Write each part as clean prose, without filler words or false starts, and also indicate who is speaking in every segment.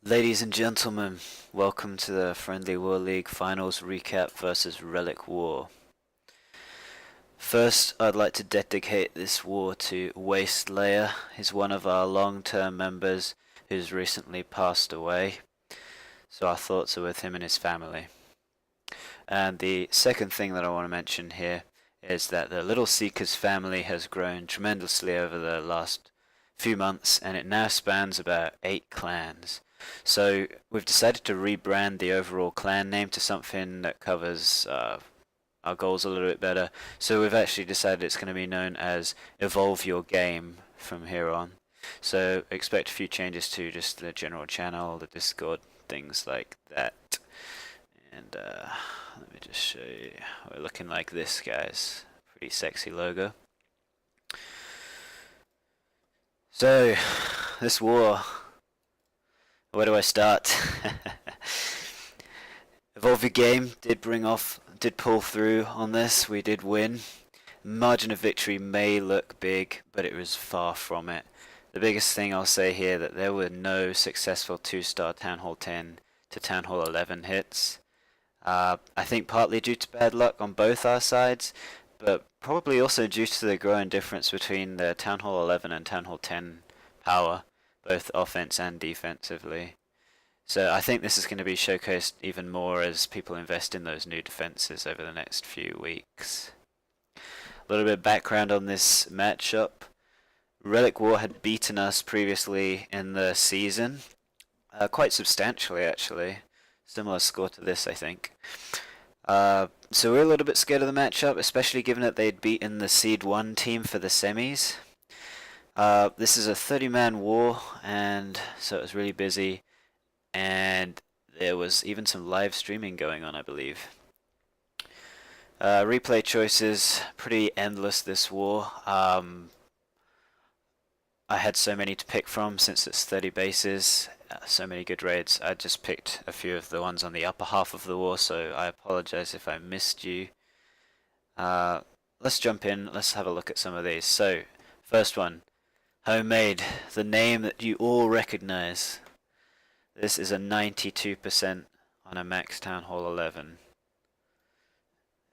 Speaker 1: Ladies and gentlemen, welcome to the Friendly War League Finals Recap versus Relic War. First, I'd like to dedicate this war to Wastelayer. He's one of our long-term members who's recently passed away, so our thoughts are with him and his family. And the second thing that I want to mention here is that the Little Seekers family has grown tremendously over the last few months, and it now spans about 8 clans. So we've decided to rebrand the overall clan name to something that covers our goals a little bit better. So we've actually decided it's going to be known as Evolve Your Game from here on. So expect a few changes to just the general channel, the Discord, things like that. And let me just show you. We're looking like this, guys. Pretty sexy logo. So, this war. Where do I start? Evolve Your Game did pull through on this. We did win. Margin of victory may look big, but it was far from it. The biggest thing I'll say here that there were no successful 2-star Town Hall 10 to Town Hall 11 hits. I think partly due to bad luck on both our sides, but probably also due to the growing difference between the Town Hall 11 and Town Hall 10 power, both offense and defensively. So I think this is going to be showcased even more as people invest in those new defenses over the next few weeks. A little bit of background on this matchup. Relic War had beaten us previously in the season, quite substantially actually. Similar score to this, I think. So we're a little bit scared of the matchup, especially given that they'd beaten the Seed 1 team for the semis. This is a 30-man war, and so it was really busy, and there was even some live streaming going on, I believe. Replay choices, pretty endless this war. I had so many to pick from since it's 30 bases. So many good raids. I just picked a few of the ones on the upper half of the war, so I apologize if I missed you. Let's jump in, let's have a look at some of these. So, first one, Homemade, the name that you all recognize. This is a 92% on a max Town Hall 11.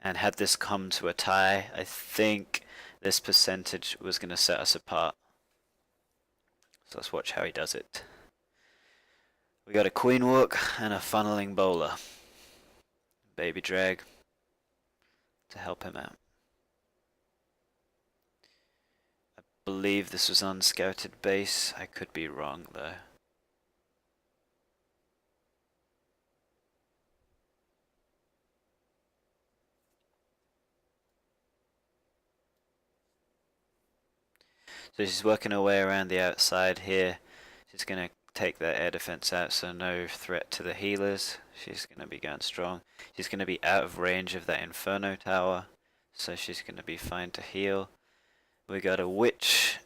Speaker 1: And had this come to a tie, I think this percentage was going to set us apart. So let's watch how he does it. We got a Queen Walk and a Funneling Bowler. Baby Drag to help him out. I believe this was unscouted base. I could be wrong though. So she's working her way around the outside here. She's going to take that air defense out, so no threat to the healers. She's going to be going strong. She's going to be out of range of that Inferno tower, so she's going to be fine to heal. We got a Witch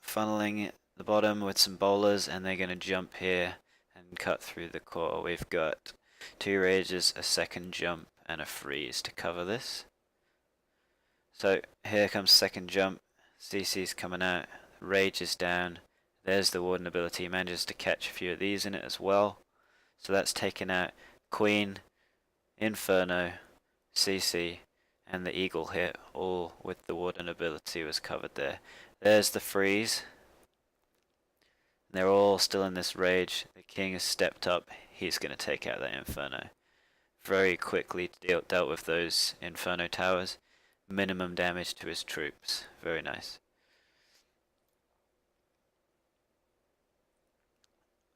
Speaker 1: funneling the bottom with some bowlers, and they're going to jump here and cut through the core. We've got 2 rages, a second jump, and a freeze to cover this. So here comes second jump. CC's coming out. Rage is down. There's the Warden ability. He manages to catch a few of these in it as well. So that's taken out Queen, Inferno, CC, and the Eagle hit, all with the Warden ability was covered there. There's the freeze. They're all still in this rage. The King has stepped up. He's going to take out that Inferno. Very quickly dealt with those Inferno towers. Minimum damage to his troops. Very nice.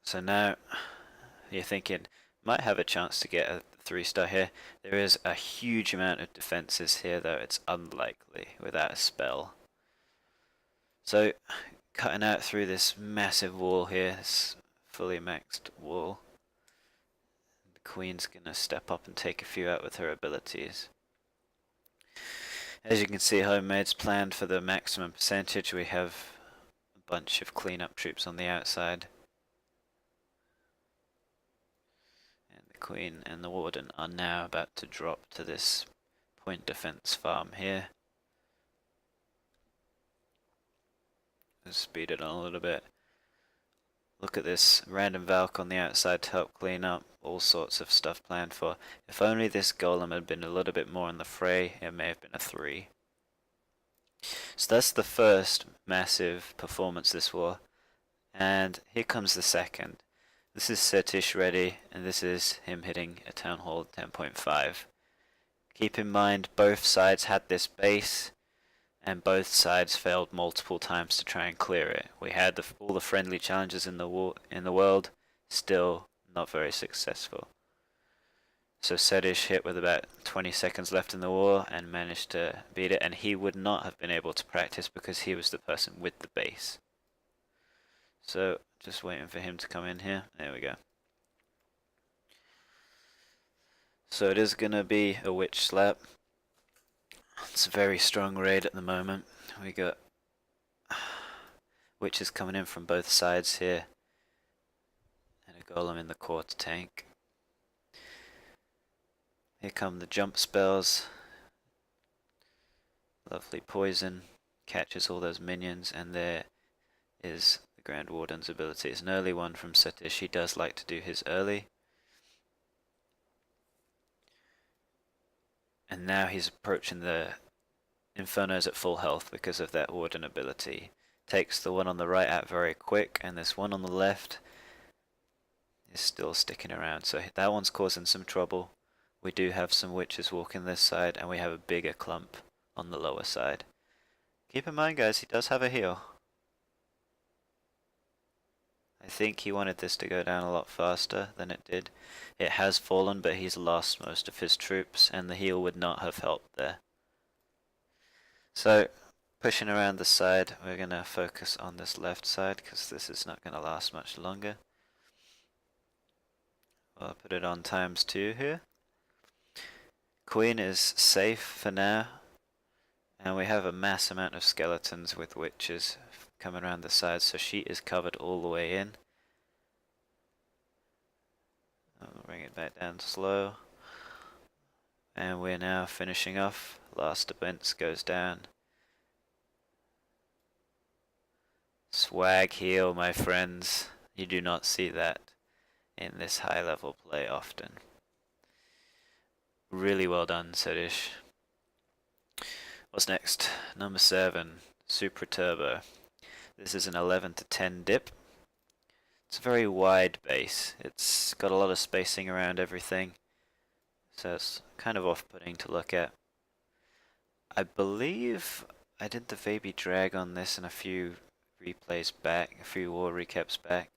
Speaker 1: So now you're thinking, might have a chance to get a 3-star here. There is a huge amount of defenses here, though it's unlikely without a spell. So cutting out through this massive wall here, this fully maxed wall. The Queen's gonna step up and take a few out with her abilities. As you can see, Homemade's planned for the maximum percentage. We have a bunch of cleanup troops on the outside. Queen and the Warden are now about to drop to this point defense farm here. Let's speed it on a little bit. Look at this random Valk on the outside to help clean up. All sorts of stuff planned for. If only this golem had been a little bit more in the fray, it may have been a 3. So that's the first massive performance this war. And here comes the second. This is Satish Reddy, and this is him hitting a Town Hall 10.5. Keep in mind, both sides had this base, and both sides failed multiple times to try and clear it. We had all the friendly challenges in the world, still not very successful. So Satish hit with about 20 seconds left in the war and managed to beat it, and he would not have been able to practice because he was the person with the base. So just waiting for him to come in here. There we go. So it is going to be a witch slap. It's a very strong raid at the moment. We got witches coming in from both sides here, and a golem in the quarter tank. Here come the jump spells. Lovely poison catches all those minions, and there is the Grand Warden's ability. It's an early one from Satish. He does like to do his early. And now he's approaching the Infernos at full health because of that Warden ability. Takes the one on the right out very quick, and this one on the left is still sticking around. So that one's causing some trouble. We do have some witches walking this side, and we have a bigger clump on the lower side. Keep in mind, guys, he does have a heal. I think he wanted this to go down a lot faster than it did. It has fallen, but he's lost most of his troops, and the heal would not have helped there. So, pushing around the side, we're going to focus on this left side, because this is not going to last much longer. I'll put it on ×2 here. Queen is safe for now, and we have a mass amount of skeletons with witches coming around the side, so she is covered all the way in. I'll bring it back down slow, and we're now finishing off. Last defense goes down. Swag heal, my friends. You do not see that in this high level play often. Really well done, Satish. What's next? Number 7, SupraTurbo. This is an 11 to 10 dip. It's a very wide base. It's got a lot of spacing around everything, so it's kind of off-putting to look at. I believe I did the baby drag on this in a few replays back, a few war recaps back,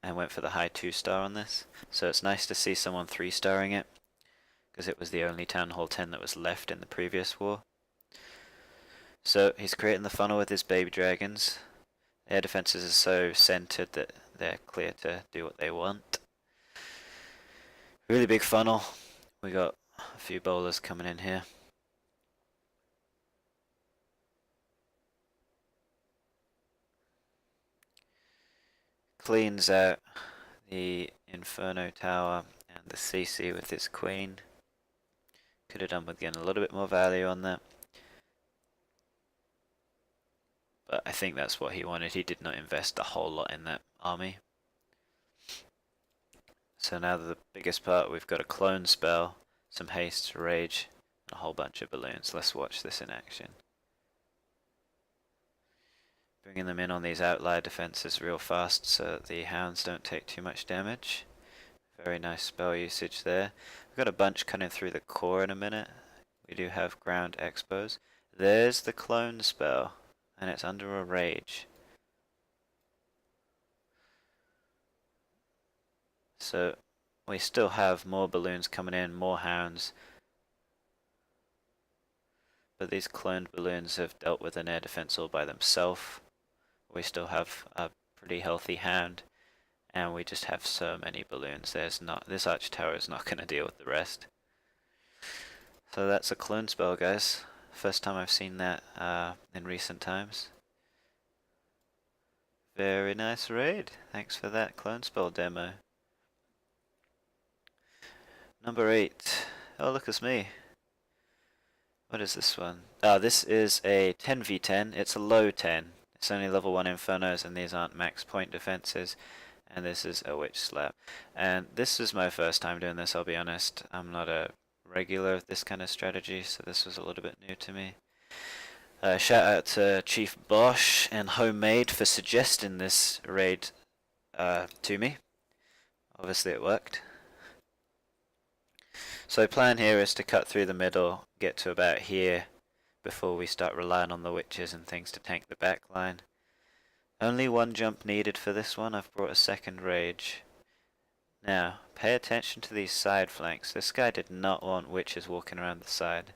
Speaker 1: and went for the high 2-star on this. So it's nice to see someone 3-starring it, because it was the only Town Hall 10 that was left in the previous war. So he's creating the funnel with his baby dragons. Air defenses are so centered that they're clear to do what they want. Really big funnel. We got a few bowlers coming in here. Cleans out the Inferno Tower and the CC with its queen. Could have done with getting a little bit more value on that. But I think that's what he wanted. He did not invest a whole lot in that army. So now the biggest part, we've got a clone spell, some haste, rage, and a whole bunch of balloons. Let's watch this in action. Bringing them in on these outlier defenses real fast so that the hounds don't take too much damage. Very nice spell usage there. We've got a bunch cutting through the core in a minute. We do have ground expos. There's the clone spell, and it's under a rage. So we still have more balloons coming in, more hounds. But these cloned balloons have dealt with an air defense all by themselves. We still have a pretty healthy hound, and we just have so many balloons. This arch tower is not going to deal with the rest. So that's a clone spell, guys. First time I've seen that in recent times. Very nice raid. Thanks for that clone spell demo. Number 8. Oh, look, it's me. What is this one? This is a 10v10. It's a low 10. It's only level 1 Infernos, and these aren't max point defenses. and this is a witch slap. And this is my first time doing this, I'll be honest. I'm not a regular of this kind of strategy, so this was a little bit new to me. Shout out to Chief Bosch and Homemade for suggesting this raid to me. Obviously it worked. So plan here is to cut through the middle, get to about here before we start relying on the witches and things to tank the back line. Only one jump needed for this one. I've brought a second rage. Now, pay attention to these side flanks. This guy did not want witches walking around the side.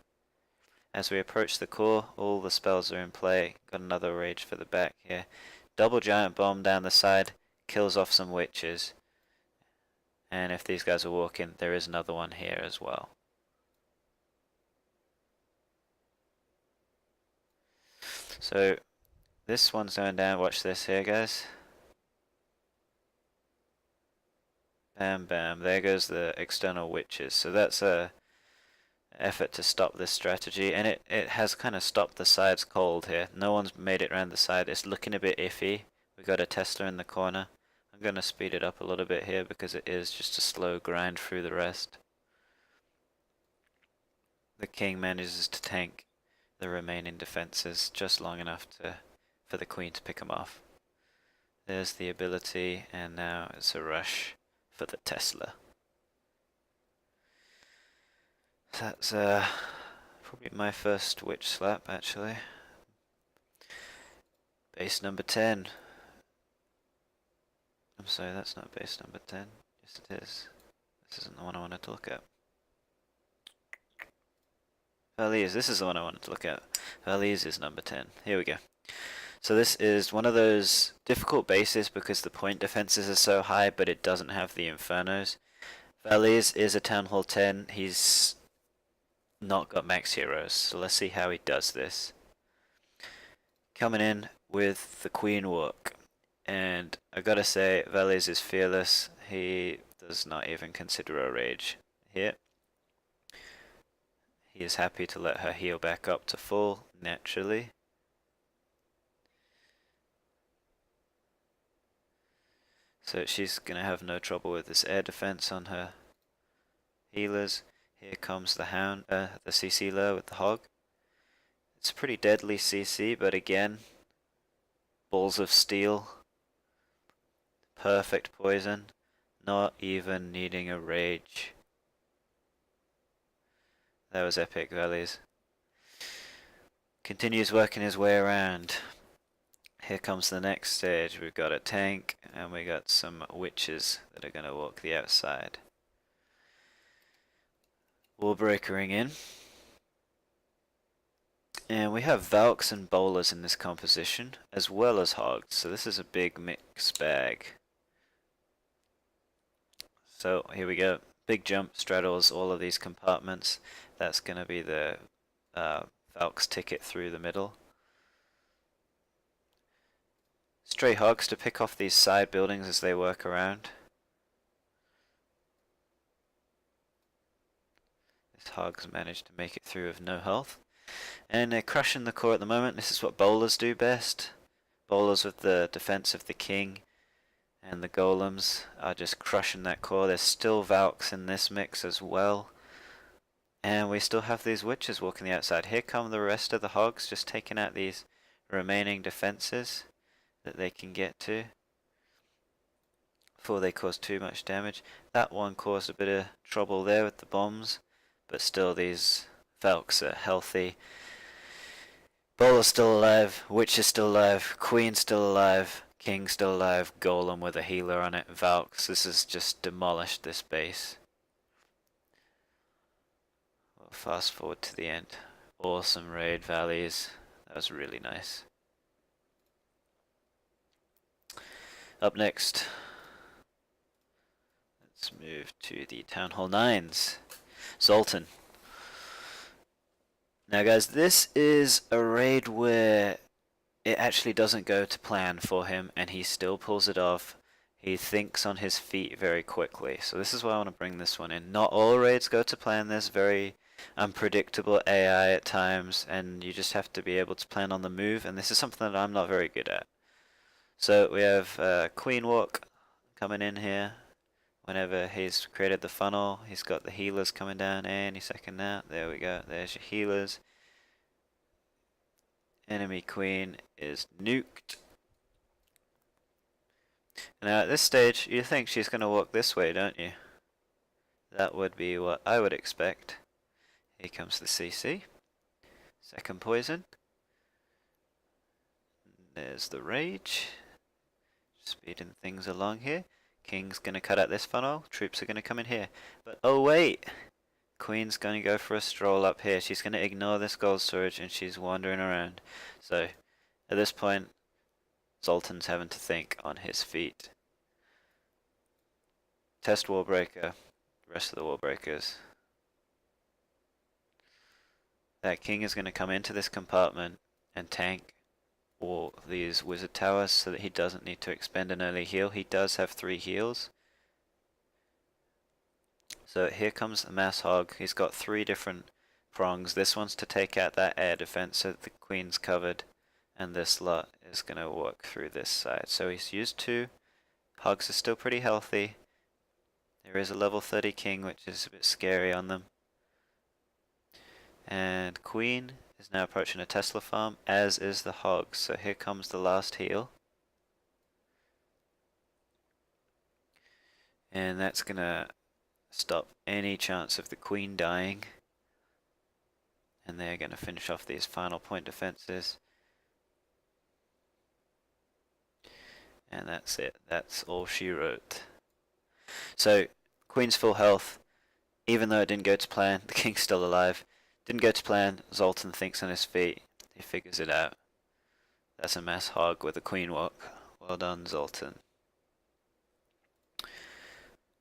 Speaker 1: As we approach the core, all the spells are in play. Got another rage for the back here. Double giant bomb down the side, kills off some witches. And if these guys are walking, there is another one here as well. So, this one's going down. Watch this here, guys. Bam, bam. There goes the external witches. So that's a effort to stop this strategy, and it has kind of stopped the sides cold here. No one's made it around the side. It's looking a bit iffy. We got a Tesla in the corner. I'm going to speed it up a little bit here because it is just a slow grind through the rest. The king manages to tank the remaining defenses just long enough for the queen to pick him off. There's the ability, and now it's a rush for the Tesla. That's probably my first witch slap, actually. Base number 10. I'm sorry, that's not base number 10. Yes, it is. This isn't the one I wanted to look at. Valliz, this is the one I wanted to look at. Valliz is number 10. Here we go. So this is one of those difficult bases because the point defenses are so high, but it doesn't have the Infernos. Valliz is a Town Hall 10. He's not got max heroes, so let's see how he does this. Coming in with the Queen Walk. And I gotta say, Valliz is fearless. He does not even consider a rage here. He is happy to let her heal back up to full, naturally. So she's gonna have no trouble with this air defense on her healers. Here comes the hound, the CC low with the hog. It's a pretty deadly CC, but again, balls of steel. Perfect poison, not even needing a rage. That was epic, Valliz. Continues working his way around. Here comes the next stage. We've got a tank, and we got some witches that are going to walk the outside. Wall breakering in. And we have Valks and bowlers in this composition, as well as Hogs, so this is a big mixed bag. So here we go. Big jump straddles all of these compartments. That's going to be the Valk's ticket through the middle. Stray Hogs to pick off these side buildings as they work around. This Hogs managed to make it through with no health. And they're crushing the core at the moment. This is what bowlers do best. Bowlers with the defense of the king. And the golems are just crushing that core. There's still Valks in this mix as well. And we still have these witches walking the outside. Here come the rest of the Hogs, just taking out these remaining defenses that they can get to before they cause too much damage. That one caused a bit of trouble there with the bombs, but still these Valks are healthy. Bowler's still alive, Witch is still alive, Queen's still alive, King's still alive, Golem with a healer on it, Valks. This has just demolished this base. We'll fast forward to the end. Awesome raid, Valliz. That was really nice. Up next, let's move to the Town Hall 9s. Zoltan. Now guys, this is a raid where it actually doesn't go to plan for him and he still pulls it off. He thinks on his feet very quickly. So this is why I want to bring this one in. Not all raids go to plan. There's very unpredictable AI at times and you just have to be able to plan on the move, and this is something that I'm not very good at. So we have Queen Walk coming in here. Whenever he's created the funnel, he's got the healers coming down any second now. There we go. There's your healers. Enemy queen is nuked. Now at this stage, you think she's going to walk this way, don't you? That would be what I would expect. Here comes the CC. Second poison. There's the rage. Speeding things along here. King's going to cut out this funnel. Troops are going to come in here. But oh wait! Queen's going to go for a stroll up here. She's going to ignore this gold storage and she's wandering around. So at this point, Zoltan's having to think on his feet. Test wall breaker. Rest of the wall breakers. That king is going to come into this compartment and tank all these wizard towers so that he doesn't need to expend an early heal. He does have 3 heals. So here comes the mass hog. He's got 3 different prongs. This one's to take out that air defense so that the queen's covered, and this lot is going to walk through this side. So he's used 2. Hogs are still pretty healthy. There is a level 30 king, which is a bit scary on them. And queen is now approaching a Tesla farm, as is the hogs. So here comes the last heal. And that's going to stop any chance of the queen dying. And they're going to finish off these final point defenses. And that's it. That's all she wrote. So, queen's full health. Even though it didn't go to plan, the king's still alive. Didn't go to plan, Zoltan thinks on his feet. He figures it out. That's a mass hog with a queen walk. Well done, Zoltan.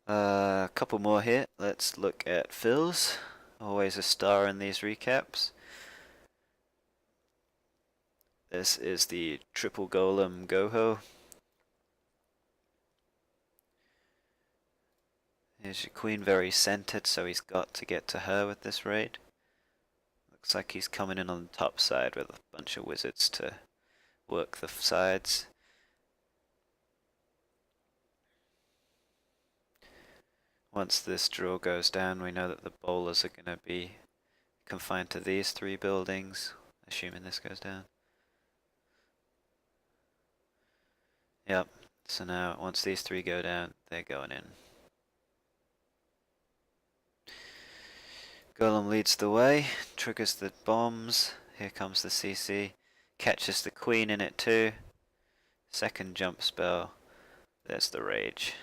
Speaker 1: A couple more here. Let's look at Phil's. Always a star in these recaps. This is the triple golem GoHo. Here's your queen, very centered, so he's got to get to her with this raid. Looks like he's coming in on the top side with a bunch of wizards to work the sides. Once this drill goes down, we know that the bowlers are going to be confined to these 3 buildings, assuming this goes down. Yep, so now once these 3 go down, they're going in. Golem leads the way, triggers the bombs. Here comes the CC, catches the queen in it too. Second jump spell, there's the rage.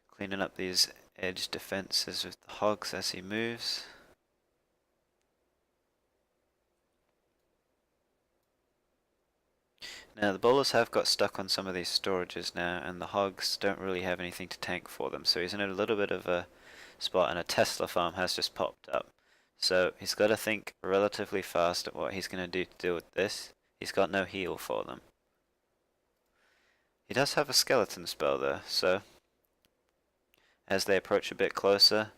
Speaker 1: Cleaning up these edge defenses with the hogs as he moves. Now the bowlers have got stuck on some of these storages now, and the hogs don't really have anything to tank for them, so he's in a little bit of a spot, and a Tesla farm has just popped up. So he's got to think relatively fast at what he's going to do to deal with this. He's got no heal for them. He does have a skeleton spell though, so as they approach a bit closer,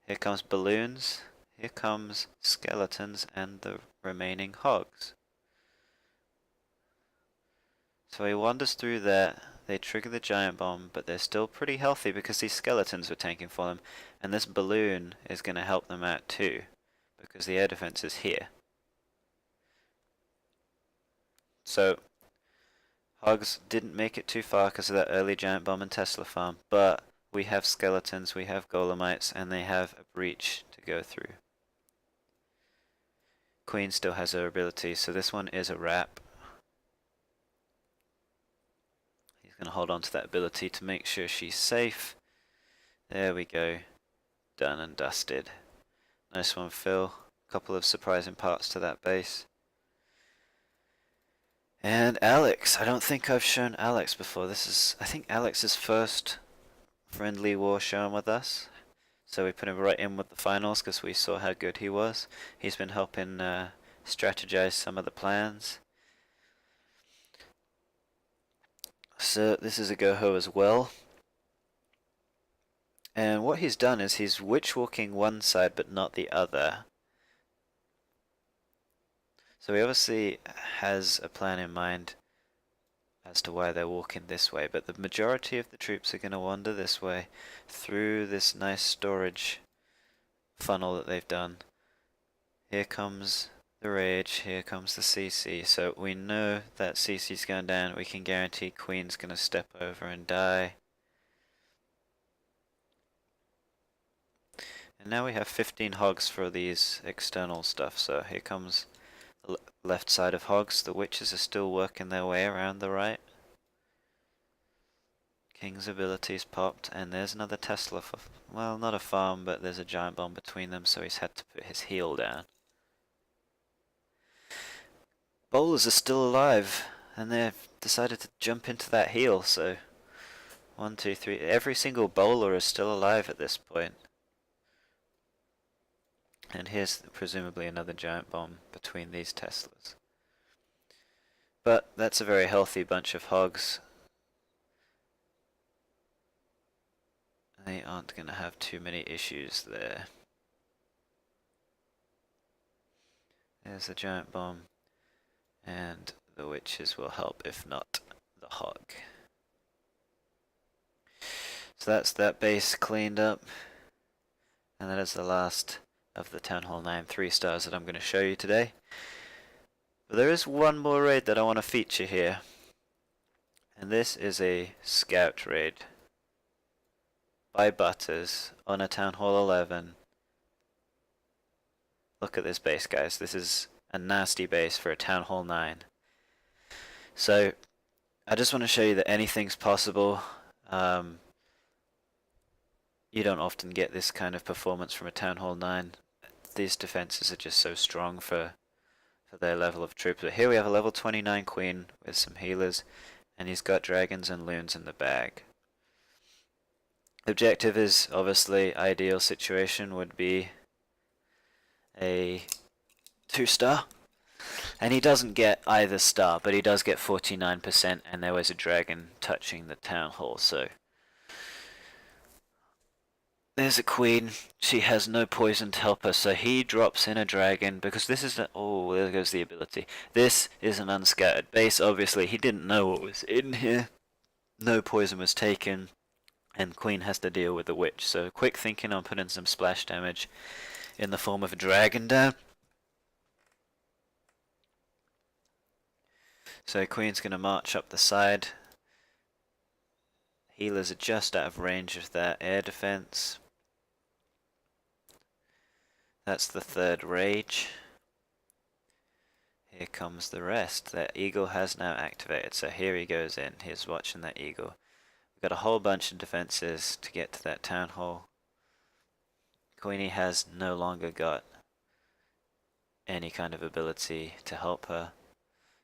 Speaker 1: here comes balloons, here comes skeletons and the remaining hogs. So he wanders through there, they trigger the giant bomb, but they're still pretty healthy because these skeletons were tanking for them, and this balloon is going to help them out too, because the air defense is here. So, Hogs didn't make it too far because of that early giant bomb and Tesla farm, but we have skeletons, we have golemites, and they have a breach to go through. Queen still has her ability, so this one is a wrap. He's going to hold on to that ability to make sure she's safe. There we go. Done and dusted. Nice one, Phil. Couple of surprising parts to that base. And Alex. I don't think I've shown Alex before. This is, I think, Alex's first friendly war shown with us. So we put him right in with the finals because we saw how good he was. He's been helping strategize some of the plans. So this is a GoHo as well. And what he's done is he's witch walking one side but not the other. So he obviously has a plan in mind as to why they're walking this way, but the majority of the troops are going to wander this way through this nice storage funnel that they've done. Here comes the Rage, here comes the CC, so we know that CC's going down, we can guarantee Queen's going to step over and die. And now we have 15 Hogs for these external stuff, so here comes the left side of Hogs. The Witches are still working their way around the right. King's abilities popped, and there's another Tesla for, well, not a farm, but there's a giant bomb between them, so he's had to put his heel down. Bowlers are still alive, and they've decided to jump into that heel, so 1, 2, 3, every single bowler is still alive at this point. And here's presumably another giant bomb between these Teslas. But that's a very healthy bunch of Hogs. They aren't going to have too many issues there. There's a giant bomb. And the Witches will help, if not the Hog. So that's that base cleaned up. And that is the last of the Town Hall 9 3-stars that I'm going to show you today. But there is one more raid that I want to feature here. And this is a scout raid by Butters on a Town Hall 11. Look at this base, guys. This is a nasty base for a Town Hall 9. So I just want to show you that anything's possible. You don't often get this kind of performance from a Town Hall 9. These defenses are just so strong for their level of troops. But here we have a level 29 Queen with some healers, and he's got dragons and loons in the bag. Objective is obviously ideal situation would be a 2-star. And he doesn't get either star, but he does get 49%, and there was a dragon touching the Town Hall, so there's a Queen. She has no poison to help her, so he drops in a dragon, because this is oh, there goes the ability. This is an unscattered base, obviously. He didn't know what was in here. No poison was taken, and Queen has to deal with the Witch. So quick thinking on putting some splash damage in the form of a dragon down. So Queen's going to march up the side. Healers are just out of range of that air defense. That's the third Rage. Here comes the rest. That Eagle has now activated, so here he goes in. He's watching that Eagle. We've got a whole bunch of defenses to get to that Town Hall. Queenie has no longer got any kind of ability to help her.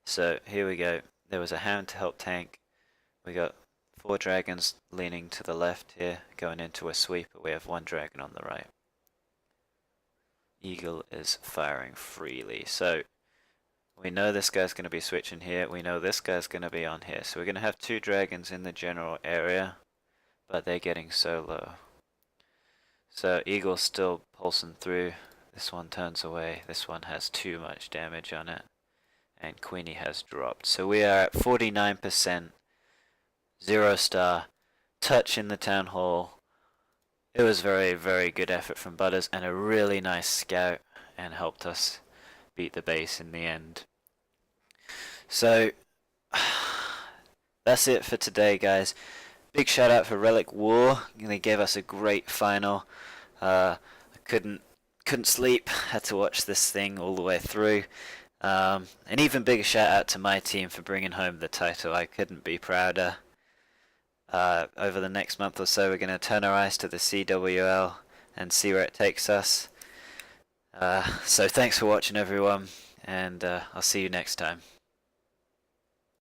Speaker 1: So here we go. There was a Hound to help tank. We got 4 dragons leaning to the left here, going into a sweeper. We have 1 dragon on the right. Eagle is firing freely. So we know this guy's going to be switching here. We know this guy's going to be on here. So we're going to have 2 dragons in the general area, but they're getting so low. So Eagle's still pulsing through. This one turns away. This one has too much damage on it. And Queenie has dropped. So we are at 49%. 0-star. Touch in the Town Hall. It was very, very good effort from Butters and a really nice scout, and helped us beat the base in the end. So that's it for today, guys. Big shout out for Relic War. They gave us a great final. I couldn't sleep. Had to watch this thing all the way through. An even bigger shout out to my team for bringing home the title. I couldn't be prouder. Over the next month or so, we're going to turn our eyes to the CWL and see where it takes us. So thanks for watching, everyone, and I'll see you next time.